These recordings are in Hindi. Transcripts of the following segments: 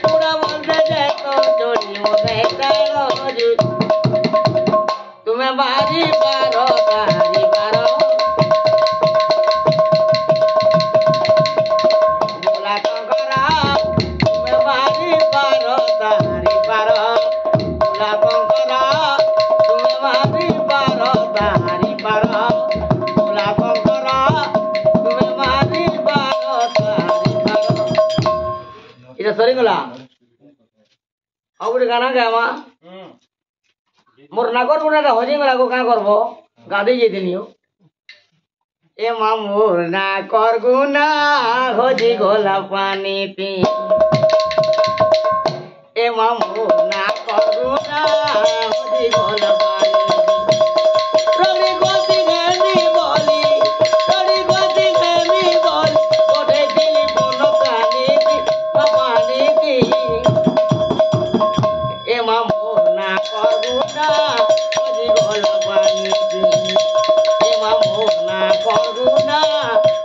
पूरा बंद जाए तो चोरी हो गए तारोजी तुम्हें बारी पारो तारी पारो बोला कंकरा तुम्हें बारी पारो तारी पारो बोला कंकरा तुम्हें बारी पारो तारी पारो बोला कंकरा तुम्हें बारी पारो तारी पारो इधर सरी गला अब गाना गावा मोर नागर बुना हजिंग लागो का करबो गादी जे दिनियो ए मामोर ना कर गुना हजी गोला पानी पी ए मामोर ना कर गुना हजी गोला पानी रवि गोती गनी बोली रवि गोती गनी बोली कोठे दिली बोनो पानी पी पानी पी ए मामोर ना कर गुना हजी गोला पानी पी ए मामोर ना कर गुना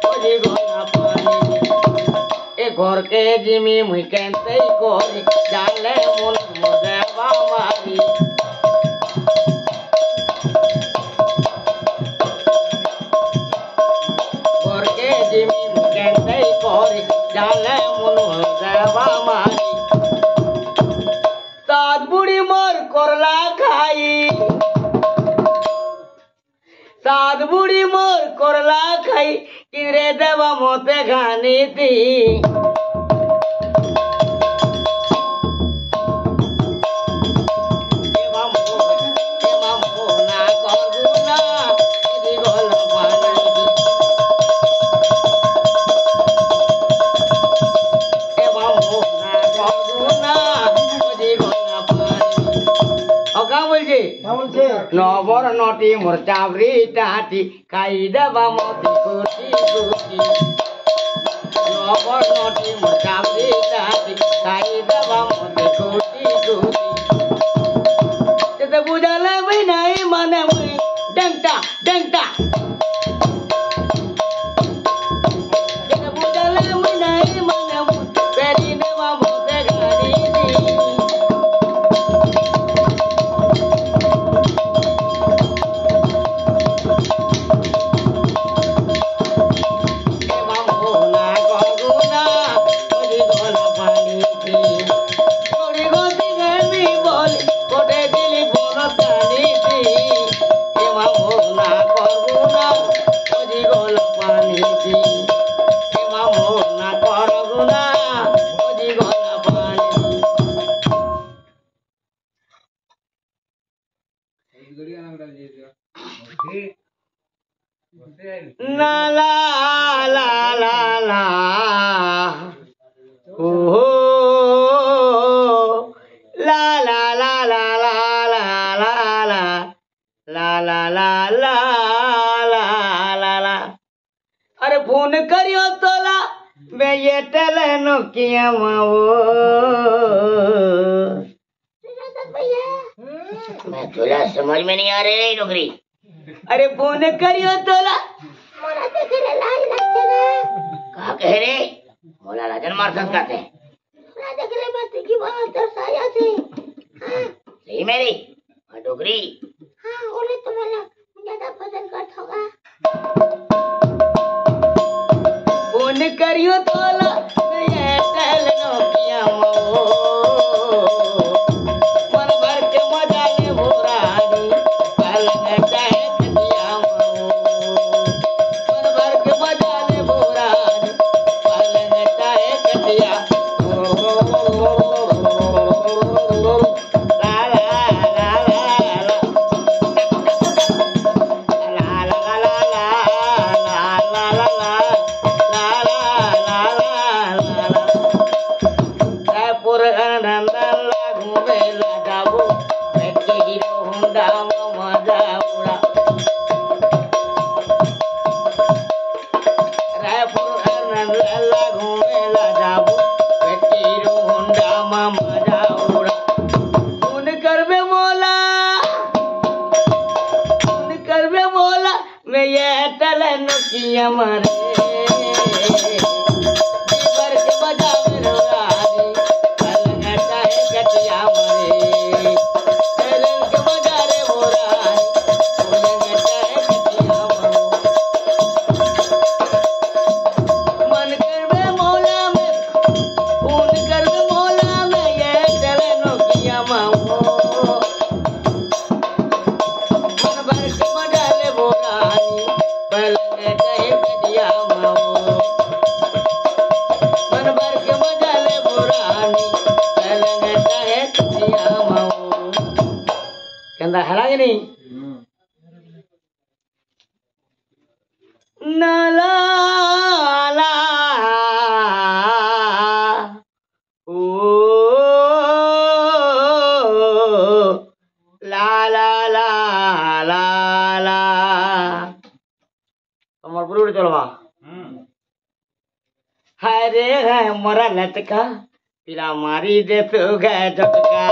हजी गोला पानी पी ए घर के जिमी मुई केनते कोरी जाले मन मजे बामारी घर के जिमी मुई केनते कोरी जाले मन मजे बामारी सात बुढ़ी मोर करला खाई सात बुढ़ी मोर करला खाई किरे देवा मोते खानी थी नवर नटी मोर चावरी टाटी खाई देवा मोती कुटी कुटी नवर नटी मोर चावरी टाटी खाई देवा मोती कुटी कुटी ते बुझले भी नहीं माने मुई डंटा डंटा ते बुझले भी नहीं माने मुई पेरी देवा मोते गाड़ी दी La la la la la oh la la la la la la la la la la la la la la अरे फोन करियो तोला मैं ये टेलेनो किया माओ मैं तोला समझ में नहीं आ रही डोगरी अरे फोन करियो तोला मोला देख रे लाई लगेगा का कह रे मोला लाजन मार सकते मोला देख रे बात की बात दर्शाया थे हां सही मेरी डोगरी हां बोले तुम्हारा ज्यादा पसंद करता होगा फोन करियो तोला ये टेलनो किया मो मन भर के मजा ले भोरानी पलंग चाहे कटिया मो मन भर के मजा ले भोरानी पलंग चाहे कटिया ला ला ला ला मैं ये टलन किया मारे बजा मेरे फोन कर मोला मैं ये चरणों की अमाओ मन भर के मडाले बोरानी पलंग कहे कदिया माओ मन भर के मडाले बोरानी पलंग कहे कदिया माओ कहता है कि नहीं नाला ला ओ ला ला ला ला ला তোমার পুরো চলবা हाय रे है मोरा लटका पिला मारी दे तो गए झटका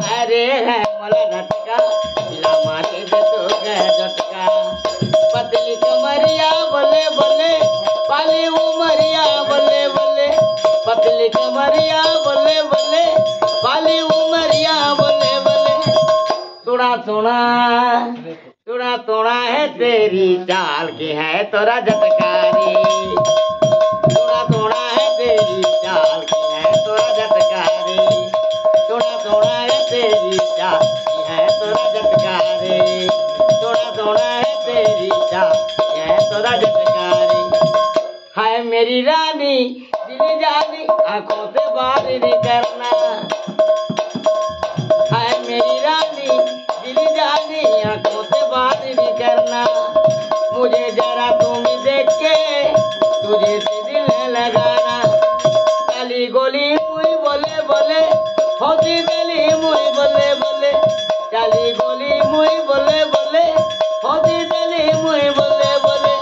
हाय रे है मोरा लटका पिला मारी दे तो गए झटका पतली कमरिया बोले बोले पाली उमरिया बोले बोले पतली कमरिया बोले बोले पाली उमरिया बोले बोले थोड़ा थोड़ा थोड़ा थोड़ा है तेरी चाल की है तोरा झटकारी थोड़ा थोड़ा है तेरी चाल की है तोरा झटकारी थोड़ा थोड़ा है तेरी चाल की है तोरा झटकारी थोड़ा थोड़ा है तेरी चाल की है तोरा झटकारी हाय मेरी रानी दिल जानी आंखों से बात नहीं करना हाय मेरी रानी दिल जानी आंखों से बात नहीं करना मुझे जरा तुम देख के तुझे से दिल लगाना काली गोली मुई बोले बोले होती गली मुई बोले बोले काली गोली मुई बोले बोले होती गली मुई बोले बोले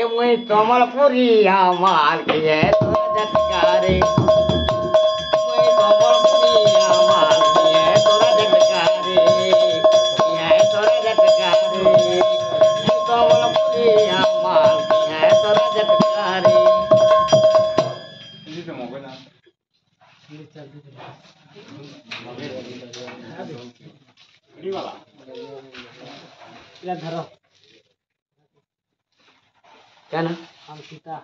ए मुई कमलपुरी माल की है तो झटकारे मुई कमलपुरी माल की है तोरा झटकारे है तोरा झटकारे कमलपुरी माल की है तोरा झटकारे क्या ना हम सीता